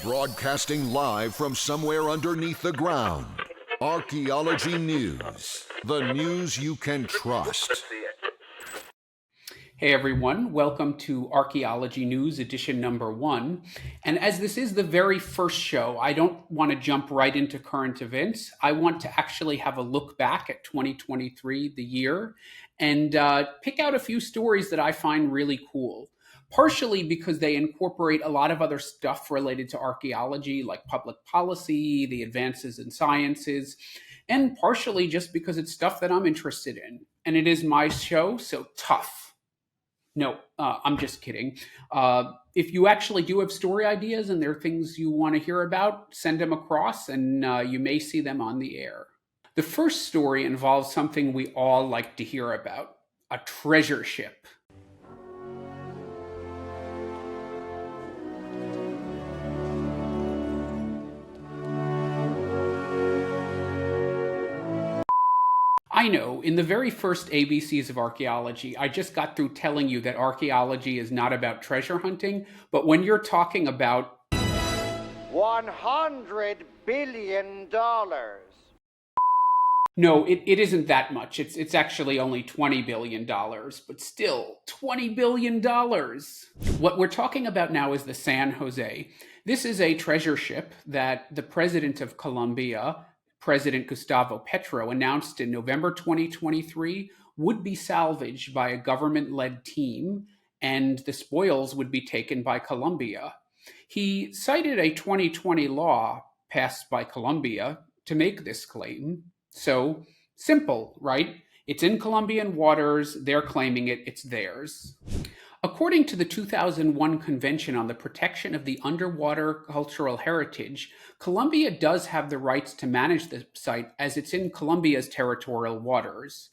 Broadcasting live from somewhere underneath the ground. Archaeology News, the news you can trust. Hey everyone, welcome to Archaeology News Edition number 1. And as this is the very first show, I don't want to jump right into current events. I want to actually have a look back at 2023, the year, and pick out a few stories that I find really cool. Partially because they incorporate a lot of other stuff related to archaeology, like public policy, the advances in sciences, and partially just because it's stuff that I'm interested in. And it is my show, so tough. No, I'm just kidding. If you actually do have story ideas and there are things you want to hear about, send them across and you may see them on the air. The first story involves something we all like to hear about, a treasure ship. I know, in the very first ABCs of archaeology, I just got through telling you that archaeology is not about treasure hunting, but when you're talking about $100 billion. No, it isn't that much. It's actually only $20 billion, but still, $20 billion. What we're talking about now is the San Jose. This is a treasure ship that the president of Colombia, President Gustavo Petro, announced in November 2023 would be salvaged by a government-led team, and the spoils would be taken by Colombia. He cited a 2020 law passed by Colombia to make this claim. So, simple, right? It's in Colombian waters, they're claiming it, it's theirs. According to the 2001 Convention on the Protection of the Underwater Cultural Heritage, Colombia does have the rights to manage the site as it's in Colombia's territorial waters.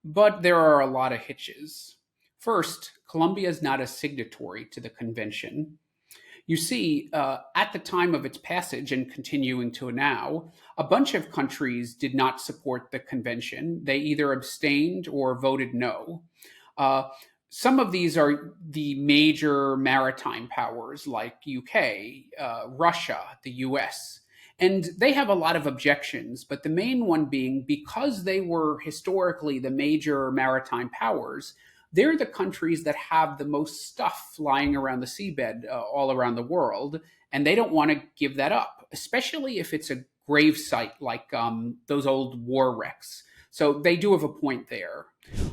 But there are a lot of hitches. First, Colombia is not a signatory to the convention. You see, at the time of its passage and continuing to now, a bunch of countries did not support the convention. They either abstained or voted no. Some of these are the major maritime powers like UK, Russia, the US, and they have a lot of objections, but the main one being because they were historically the major maritime powers, they're the countries that have the most stuff lying around the seabed all around the world, and they don't want to give that up, especially if it's a grave site like those old war wrecks. So they do have a point there.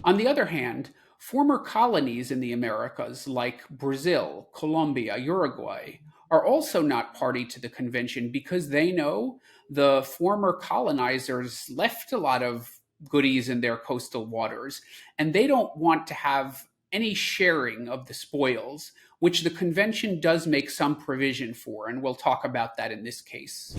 On the other hand, former colonies in the Americas like Brazil, Colombia, Uruguay are also not party to the convention because they know the former colonizers left a lot of goodies in their coastal waters, and they don't want to have any sharing of the spoils, which the convention does make some provision for, and we'll talk about that in this case.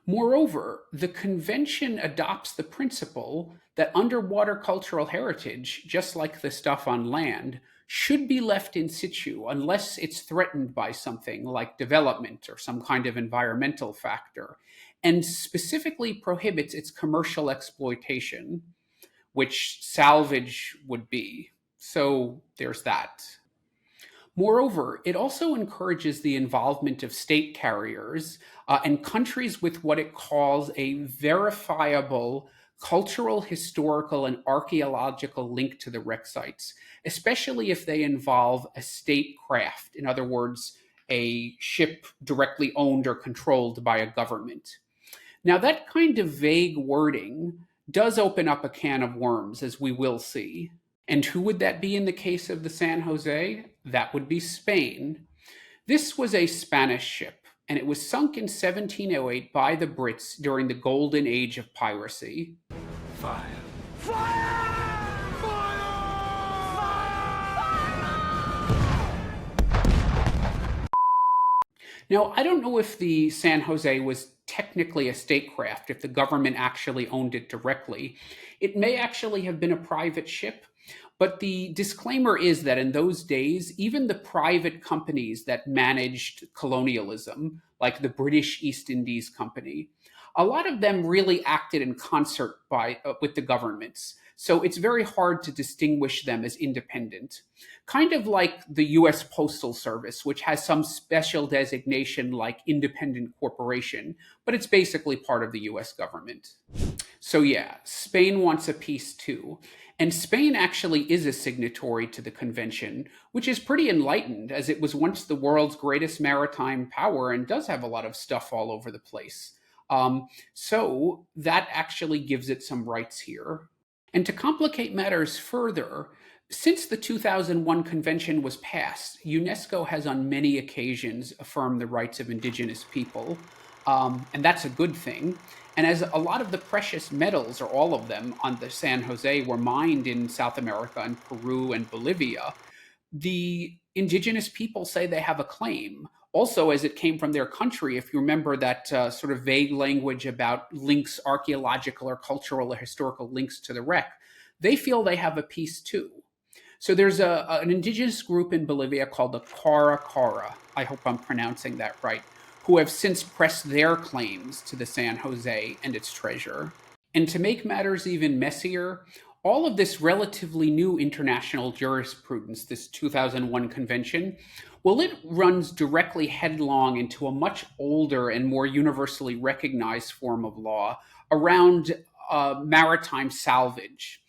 Moreover, the convention adopts the principle that underwater cultural heritage, just like the stuff on land, should be left in situ unless it's threatened by something like development or some kind of environmental factor, and specifically prohibits its commercial exploitation, which salvage would be. So there's that. Moreover, it also encourages the involvement of state carriers and countries with what it calls a verifiable cultural, historical, and archaeological link to the wreck sites, especially if they involve a state craft, in other words, a ship directly owned or controlled by a government. Now, that kind of vague wording does open up a can of worms, as we will see. And who would that be in the case of the San Jose? That would be Spain. This was a Spanish ship, and it was sunk in 1708 by the Brits during the golden age of piracy. Fire! Fire! Now, I don't know if the San Jose was technically a statecraft, if the government actually owned it directly. It may actually have been a private ship, but the disclaimer is that in those days, even the private companies that managed colonialism, like the British East Indies Company, a lot of them really acted in concert with the governments. So it's very hard to distinguish them as independent. Kind of like the US Postal Service, which has some special designation like independent corporation, but it's basically part of the US government. So yeah, Spain wants a peace too. And Spain actually is a signatory to the convention, which is pretty enlightened, as it was once the world's greatest maritime power and does have a lot of stuff all over the place. So that actually gives it some rights here. And to complicate matters further, since the 2001 convention was passed, UNESCO has on many occasions affirmed the rights of indigenous people, and that's a good thing. And as a lot of the precious metals, or all of them, on the San Jose were mined in South America and Peru and Bolivia, the indigenous people say they have a claim. Also, as it came from their country, if you remember that sort of vague language about links, archaeological or cultural or historical links to the wreck, they feel they have a piece too. So there's an indigenous group in Bolivia called the Cara, I hope I'm pronouncing that right, who have since pressed their claims to the San Jose and its treasure. And to make matters even messier, all of this relatively new international jurisprudence, this 2001 convention, well, it runs directly headlong into a much older and more universally recognized form of law around maritime salvage.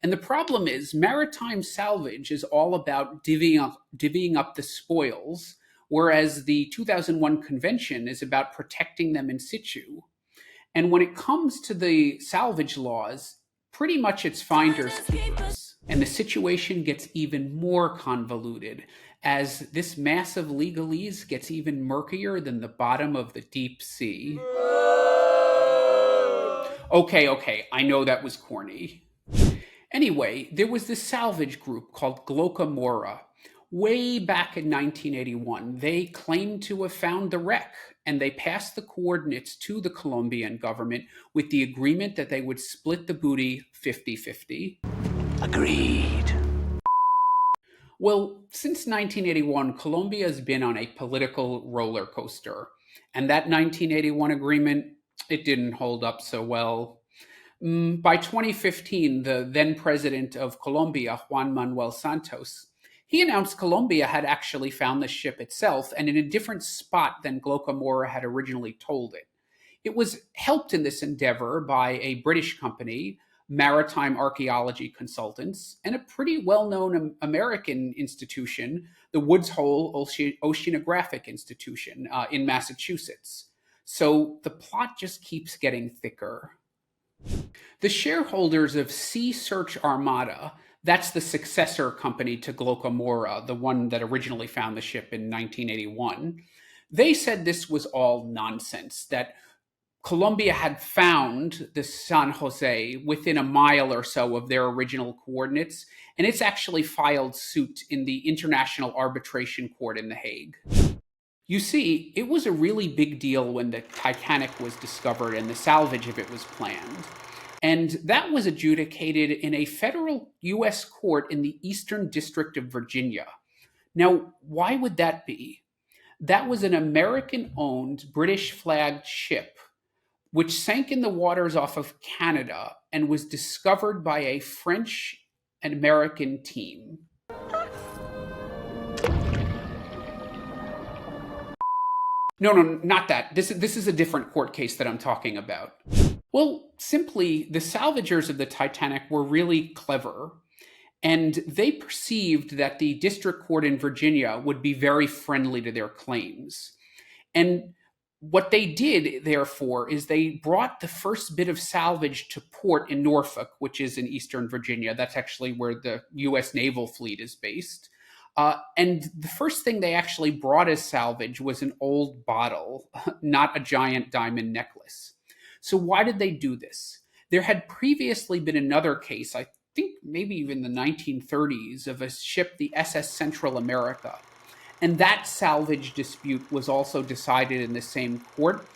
And the problem is, maritime salvage is all about divvying up the spoils, whereas the 2001 convention is about protecting them in situ. And when it comes to the salvage laws, pretty much it's finders keepers. And the situation gets even more convoluted as this massive legalese gets even murkier than the bottom of the deep sea. Okay, I know that was corny. Anyway, there was this salvage group called Glocamora. Way back in 1981, they claimed to have found the wreck, and they passed the coordinates to the Colombian government with the agreement that they would split the booty 50-50. Agreed. Well, since 1981, Colombia has been on a political roller coaster, and that 1981 agreement, it didn't hold up so well. By 2015, the then president of Colombia, Juan Manuel Santos, he announced Colombia had actually found the ship itself, and in a different spot than Glocamora had originally told it. It was helped in this endeavor by a British company, Maritime Archaeology Consultants, and a pretty well-known American institution, the Woods Hole Oceanographic Institution in Massachusetts. So the plot just keeps getting thicker. The shareholders of Sea Search Armada, that's the successor company to Glocamora, the one that originally found the ship in 1981, they said this was all nonsense, that Colombia had found the San Jose within a mile or so of their original coordinates, and it's actually filed suit in the International Arbitration Court in The Hague. You see, it was a really big deal when the Titanic was discovered and the salvage of it was planned. And that was adjudicated in a federal U.S. court in the Eastern District of Virginia. Now, why would that be? That was an American-owned, British-flagged ship which sank in the waters off of Canada and was discovered by a French and American team. No, not that. This is a different court case that I'm talking about. Well, simply, the salvagers of the Titanic were really clever, and they perceived that the district court in Virginia would be very friendly to their claims. And what they did, therefore, is they brought the first bit of salvage to port in Norfolk, which is in eastern Virginia. That's actually where the U.S. Naval Fleet is based. And the first thing they actually brought as salvage was an old bottle, not a giant diamond necklace. So why did they do this? There had previously been another case, I think maybe even the 1930s, of a ship, the SS Central America. And that salvage dispute was also decided in the same court.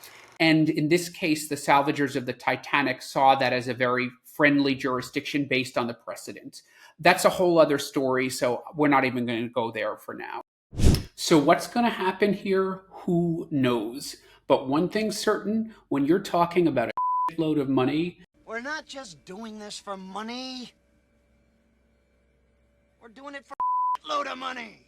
And in this case, the salvagers of the Titanic saw that as a very friendly jurisdiction based on the precedent. That's a whole other story, so we're not even going to go there for now. So what's going to happen here? Who knows? But one thing's certain, when you're talking about a shitload of money, We're not just doing this for money. We're doing it for a load of money.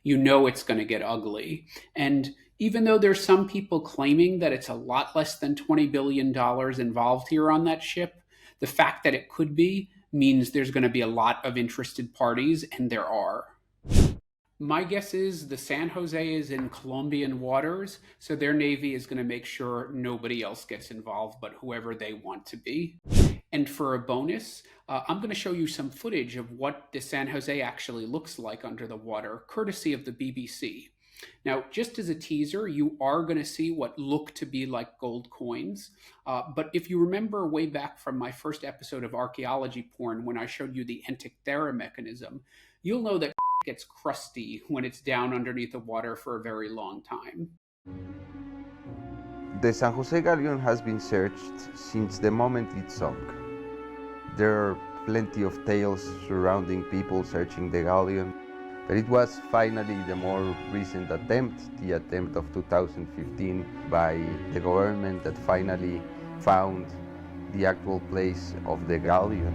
You know it's going to get ugly. And even though there's some people claiming that it's a lot less than $20 billion involved here on that ship, the fact that it could be means there's going to be a lot of interested parties, and there are. My guess is the San Jose is in Colombian waters, so their Navy is going to make sure nobody else gets involved but whoever they want to be. And for a bonus, I'm going to show you some footage of what the San Jose actually looks like under the water, courtesy of the BBC. Now, just as a teaser, you are going to see what look to be like gold coins. But if you remember way back from my first episode of Archaeology Porn, when I showed you the Antikythera mechanism, you'll know that gets crusty when it's down underneath the water for a very long time. The San Jose galleon has been searched since the moment it sunk. There are plenty of tales surrounding people searching the galleon, but it was finally the more recent attempt, the attempt of 2015 by the government, that finally found the actual place of the galleon.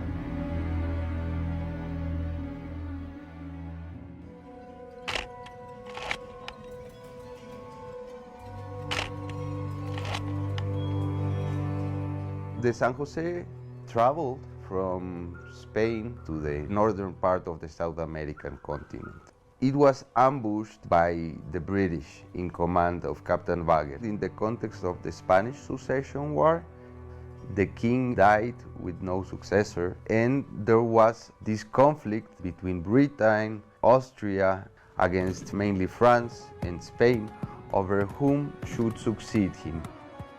The San Jose traveled from Spain to the northern part of the South American continent. It was ambushed by the British in command of Captain Wagner. In the context of the Spanish Succession War, the king died with no successor, and there was this conflict between Britain, Austria, against mainly France and Spain, over whom should succeed him.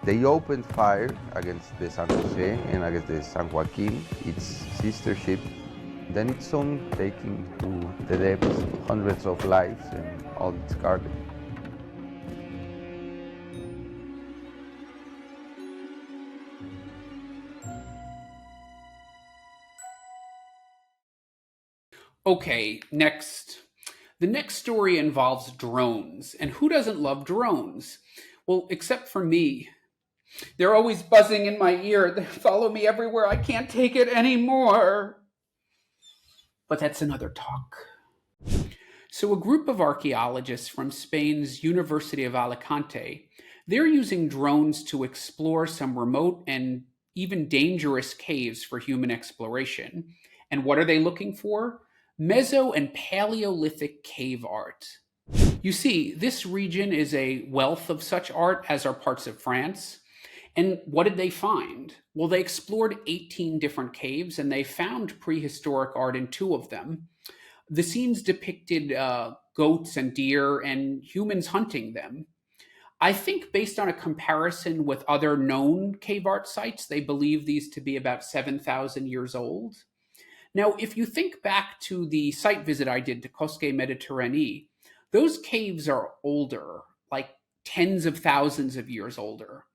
They opened fire against the San Jose and against the San Joaquin, its sister ship. Then it sunk, taking to the depths hundreds of lives and all its cargo. Okay, next. The next story involves drones. And who doesn't love drones? Well, except for me. They're always buzzing in my ear. They follow me everywhere. I can't take it anymore. But that's another talk. So a group of archaeologists from Spain's University of Alicante, they're using drones to explore some remote and even dangerous caves for human exploration. And what are they looking for? Meso and Paleolithic cave art. You see, this region is a wealth of such art, as are parts of France. And what did they find? Well, they explored 18 different caves, and they found prehistoric art in 2 of them. The scenes depicted goats and deer and humans hunting them. I think based on a comparison with other known cave art sites, they believe these to be about 7,000 years old. Now, if you think back to the site visit I did to Cosque Mediterranee, those caves are older, like tens of thousands of years older.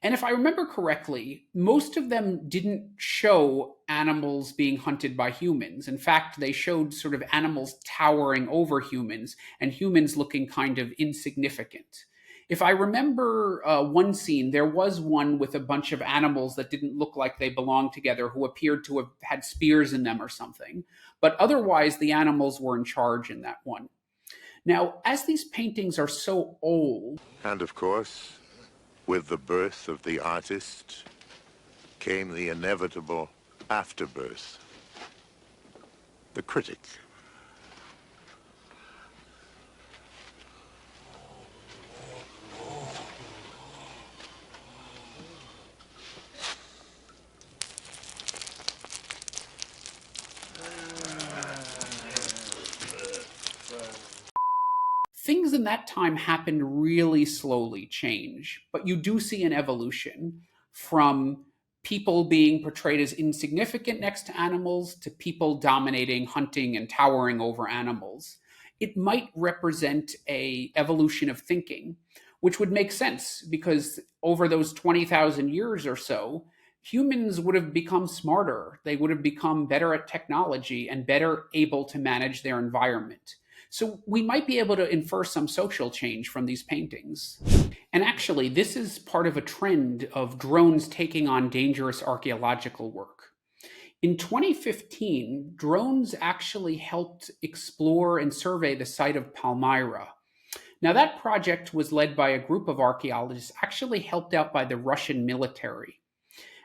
And if I remember correctly, most of them didn't show animals being hunted by humans. In fact, they showed sort of animals towering over humans and humans looking kind of insignificant. If I remember one scene, there was one with a bunch of animals that didn't look like they belonged together, who appeared to have had spears in them or something. But otherwise, the animals were in charge in that one. Now, as these paintings are so old... And of course, with the birth of the artist came the inevitable afterbirth, the critic. Things in that time happened really slowly change, but you do see an evolution from people being portrayed as insignificant next to animals to people dominating, hunting, and towering over animals. It might represent an evolution of thinking, which would make sense because over those 20,000 years or so, humans would have become smarter. They would have become better at technology and better able to manage their environment. So we might be able to infer some social change from these paintings. And actually, this is part of a trend of drones taking on dangerous archaeological work. In 2015, drones actually helped explore and survey the site of Palmyra. Now, that project was led by a group of archaeologists, actually helped out by the Russian military.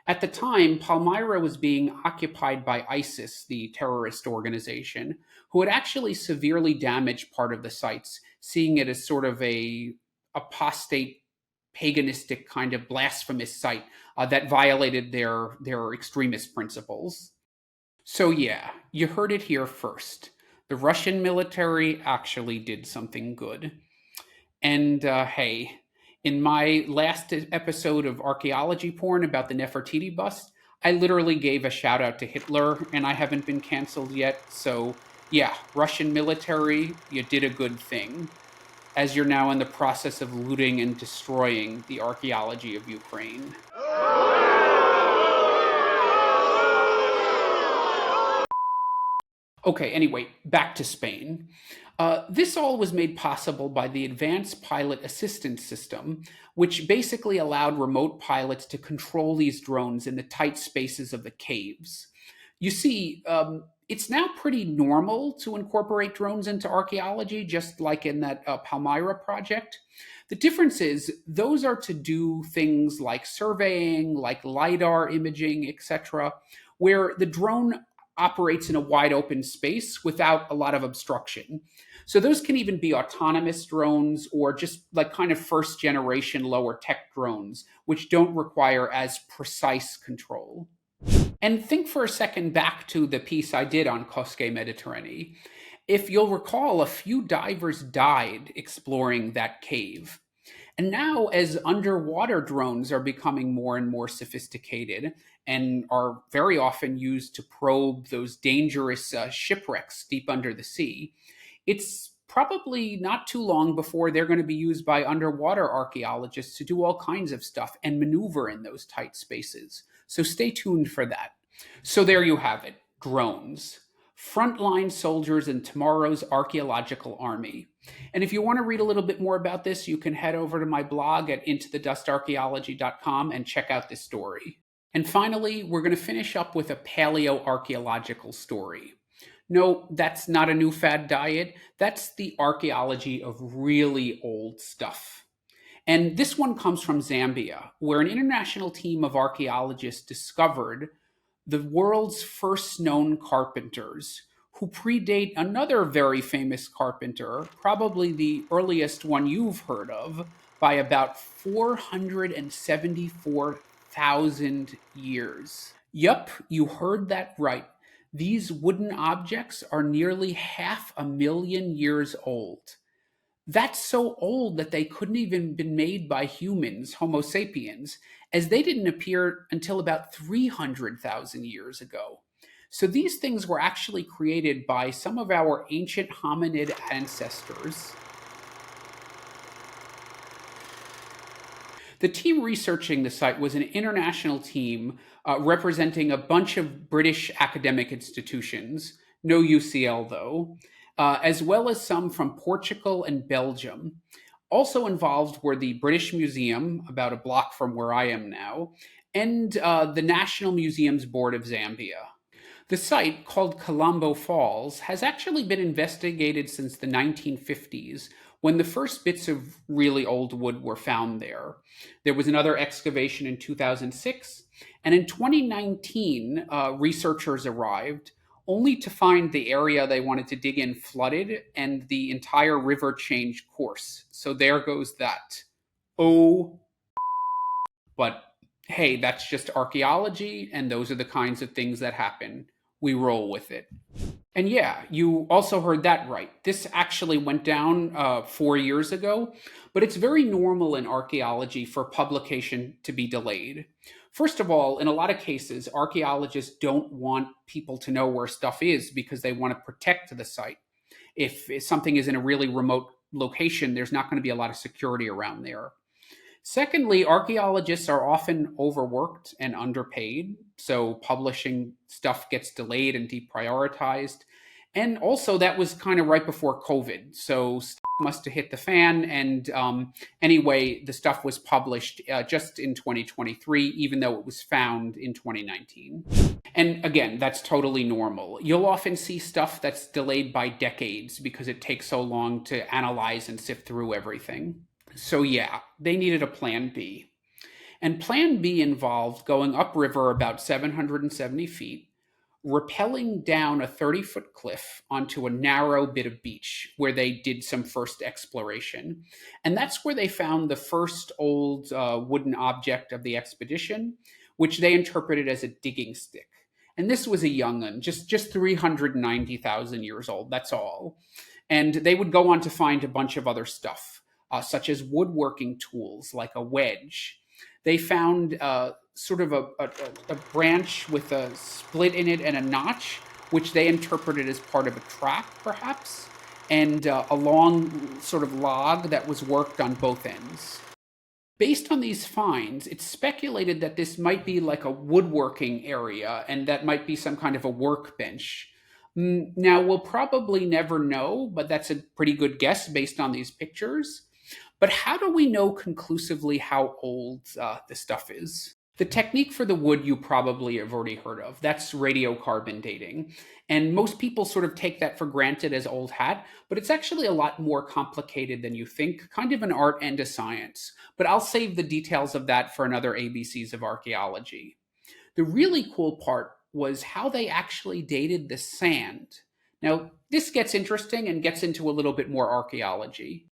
At the time, Palmyra was being occupied by ISIS, the terrorist organization, who had actually severely damaged part of the sites, seeing it as sort of a apostate, paganistic kind of blasphemous site that violated their extremist principles. So yeah, you heard it here first. The Russian military actually did something good. And hey, in my last episode of Archaeology Porn about the Nefertiti bust, I literally gave a shout out to Hitler, and I haven't been canceled yet. So yeah, Russian military, you did a good thing, as you're now in the process of looting and destroying the archaeology of Ukraine. Okay, anyway, back to Spain. This all was made possible by the Advanced Pilot Assistance System, which basically allowed remote pilots to control these drones in the tight spaces of the caves. You see, it's now pretty normal to incorporate drones into archaeology, just like in that Palmyra project. The difference is those are to do things like surveying, like LiDAR imaging, etc., where the drone operates in a wide open space without a lot of obstruction. So those can even be autonomous drones or just like kind of first generation lower tech drones, which don't require as precise control. And think for a second back to the piece I did on Cosque Mediterranee. If you'll recall, a few divers died exploring that cave. And now, as underwater drones are becoming more and more sophisticated and are very often used to probe those dangerous shipwrecks deep under the sea, it's probably not too long before they're going to be used by underwater archaeologists to do all kinds of stuff and maneuver in those tight spaces. So stay tuned for that. So there you have it, drones. Frontline soldiers in tomorrow's archaeological army. And if you want to read a little bit more about this, you can head over to my blog at intothedustarchaeology.com and check out this story. And finally, we're going to finish up with a paleoarchaeological story. No, that's not a new fad diet. That's the archaeology of really old stuff. And this one comes from Zambia, where an international team of archaeologists discovered the world's first known carpenters, who predate another very famous carpenter, probably the earliest one you've heard of, by about 474,000 years. Yup, you heard that right. These wooden objects are nearly 500,000 years old. That's so old that they couldn't even been made by humans, Homo sapiens, as they didn't appear until about 300,000 years ago. So these things were actually created by some of our ancient hominid ancestors. The team researching the site was an international team representing a bunch of British academic institutions, no UCL though, as well as some from Portugal and Belgium. Also involved were the British Museum, about a block from where I am now, and the National Museums Board of Zambia. The site, called Kalambo Falls, has actually been investigated since the 1950s, when the first bits of really old wood were found there. There was another excavation in 2006, and in 2019, researchers arrived, only to find the area they wanted to dig in flooded and the entire river changed course. So there goes that. Oh, but hey, that's just archaeology, and those are the kinds of things that happen. We roll with it. And yeah, you also heard that right. This actually went down 4 years ago, but it's very normal in archaeology for publication to be delayed. First of all, in a lot of cases, archaeologists don't want people to know where stuff is because they want to protect the site. If something is in a really remote location, there's not going to be a lot of security around there. Secondly, archaeologists are often overworked and underpaid, so publishing stuff gets delayed and deprioritized. And also, that was kind of right before COVID. So stuff must have hit the fan. And anyway, the stuff was published just in 2023, even though it was found in 2019. And again, that's totally normal. You'll often see stuff that's delayed by decades because it takes so long to analyze and sift through everything. So yeah, they needed a plan B. And plan B involved going upriver about 770 feet, rappelling down a 30-foot cliff onto a narrow bit of beach where they did some first exploration. And that's where they found the first old wooden object of the expedition, which they interpreted as a digging stick. And this was a young one, just 390,000 years old, that's all. And they would go on to find a bunch of other stuff, such as woodworking tools like a wedge. They found sort of a branch with a split in it and a notch, which they interpreted as part of a track, perhaps, and a long sort of log that was worked on both ends. Based on these finds, it's speculated that this might be like a woodworking area, and that might be some kind of a workbench. Now, we'll probably never know, but that's a pretty good guess based on these pictures. But how do we know conclusively how old this stuff is? The technique for the wood you probably have already heard of. That's radiocarbon dating. And most people sort of take that for granted as old hat, but it's actually a lot more complicated than you think, kind of an art and a science. But I'll save the details of that for another ABCs of archaeology. The really cool part was how they actually dated the sand. Now, this gets interesting and gets into a little bit more archaeology.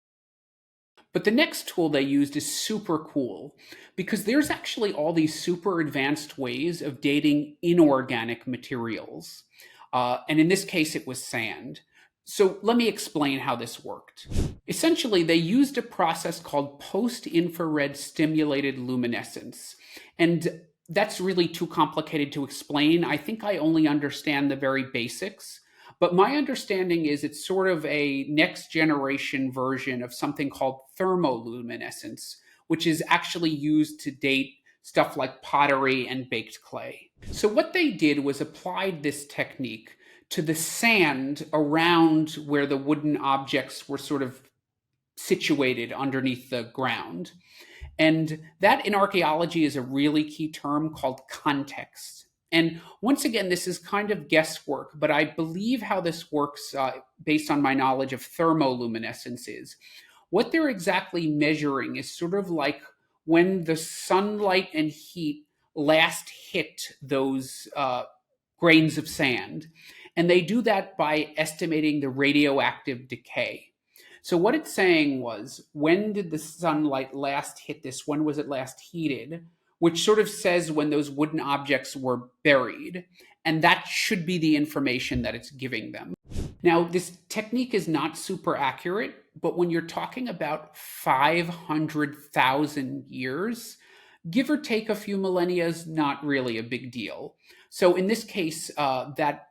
But the next tool they used is super cool because there's actually all these super advanced ways of dating inorganic materials. And in this case, it was sand. So let me explain how this worked. Essentially, they used a process called post-infrared stimulated luminescence. And that's really too complicated to explain. I think I only understand the very basics. But my understanding is it's sort of a next generation version of something called thermoluminescence, which is actually used to date stuff like pottery and baked clay. So what they did was applied this technique to the sand around where the wooden objects were sort of situated underneath the ground. And that in archaeology is a really key term called context. And once again, this is kind of guesswork, but I believe how this works based on my knowledge of thermoluminescence is what they're exactly measuring is sort of like when the sunlight and heat last hit those grains of sand. And they do that by estimating the radioactive decay. So what it's saying was, when did the sunlight last hit this? When was it last heated? Which sort of says when those wooden objects were buried. And that should be the information that it's giving them. Now, this technique is not super accurate, but when you're talking about 500,000 years, give or take a few millennia is not really a big deal. So in this case, that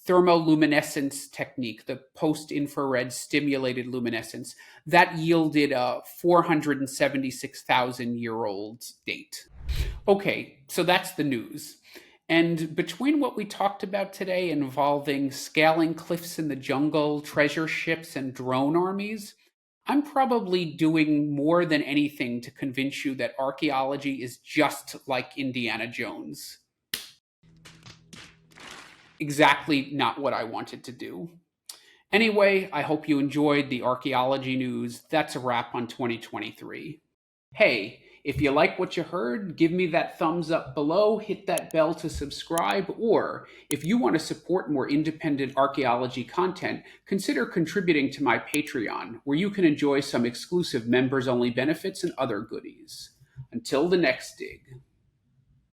thermoluminescence technique, the post-infrared stimulated luminescence, that yielded a 476,000-year-old date. Okay, so that's the news. And between what we talked about today involving scaling cliffs in the jungle, treasure ships, and drone armies, I'm probably doing more than anything to convince you that archaeology is just like Indiana Jones. Exactly not what I wanted to do. Anyway, I hope you enjoyed the archaeology news. That's a wrap on 2023. Hey, if you like what you heard, give me that thumbs up below, hit that bell to subscribe, or if you want to support more independent archaeology content, consider contributing to my Patreon, where you can enjoy some exclusive members-only benefits and other goodies. Until the next dig.